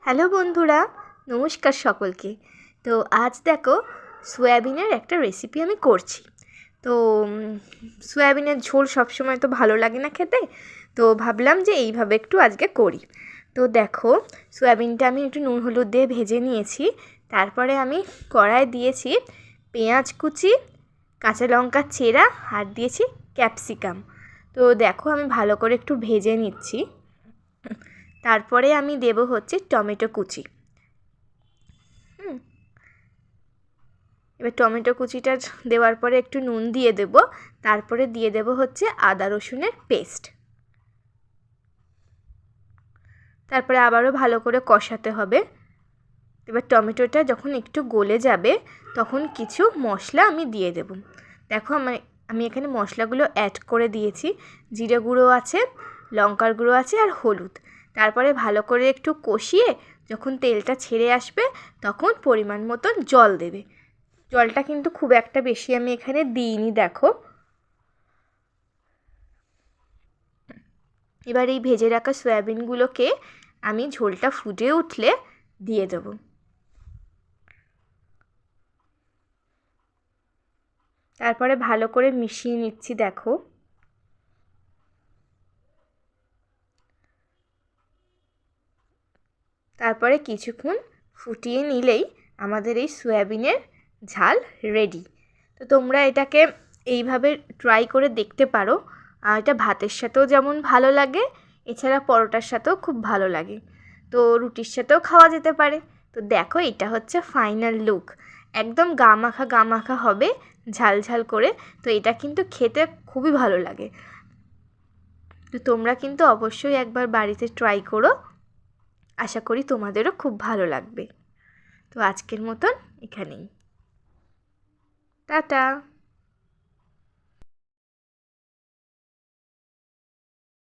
Hello বন্ধুরা, নমস্কার সকলকে। তো আজ দেখো সয়াবিনের একটা রেসিপি আমি করছি। তো সয়াবিনের ঝোল সবসময় তো ভালো লাগে না খেতে, তো ভাবলাম যে এইভাবে একটু আজকে করি। তো দেখো সয়াবিনটা আমি একটু নুন হলুদ দিয়ে ভেজে নিয়েছি। তারপরে আমি কড়ায় দিয়েছি পেঁয়াজ কুচি, কাঁচা লঙ্কা চেরা আর দিয়েছি ক্যাপসিকাম। তো দেখো আমি ভালো করে একটু ভেজে নিচ্ছি। তারপরে আমি দেব হচ্ছে টমেটো কুচি। এবার টমেটো কুচিটা দেওয়ার পরে একটু নুন দিয়ে দেব। তারপরে দিয়ে দেব হচ্ছে আদা রসুনের পেস্ট। তারপরে আবারও ভালো করে কষাতে হবে। এবার টমেটোটা যখন একটু গলে যাবে তখন কিছু মশলা আমি দিয়ে দেব। দেখো আমি এখানে মশলাগুলো অ্যাড করে দিয়েছি। জিরে গুঁড়ো আছে, লঙ্কার গুঁড়ো আছে আর হলুদ। তারপরে ভালো করে একটু কষিয়ে যখন তেলটা ছেড়ে আসবে তখন পরিমাণ মতন জল দেবে। জলটা কিন্তু খুব একটা বেশি আমি এখানে দিইনি দেখো। এবার এই ভেজে রাখা সয়াবিনগুলোকে আমি ঝোলটা ফুটে উঠলে দিয়ে দেবো। তারপরে ভালো করে মিশিয়ে নিচ্ছি দেখো। তারপরে কিছুক্ষণ ফুটিয়ে নিলেই আমাদের এই সয়াবিনের ঝাল রেডি। তো তোমরা এটাকে এইভাবে ট্রাই করে দেখতে পারো। আর এটা ভাতের সাথেও যেমন ভালো লাগে, এছাড়া পরোটার সাথেও খুব ভালো লাগে। তো রুটির সাথেও খাওয়া যেতে পারে। তো দেখো এটা হচ্ছে ফাইনাল লুক। একদম গা মাখা হবে ঝাল ঝাল করে। তো এটা কিন্তু খেতে খুবই ভালো লাগে। তো তোমরা কিন্তু অবশ্যই একবার বাড়িতে ট্রাই করো। আশা করি তোমাদেরও খুব ভালো লাগবে। তো আজকের মতন এখানেই। টাটা।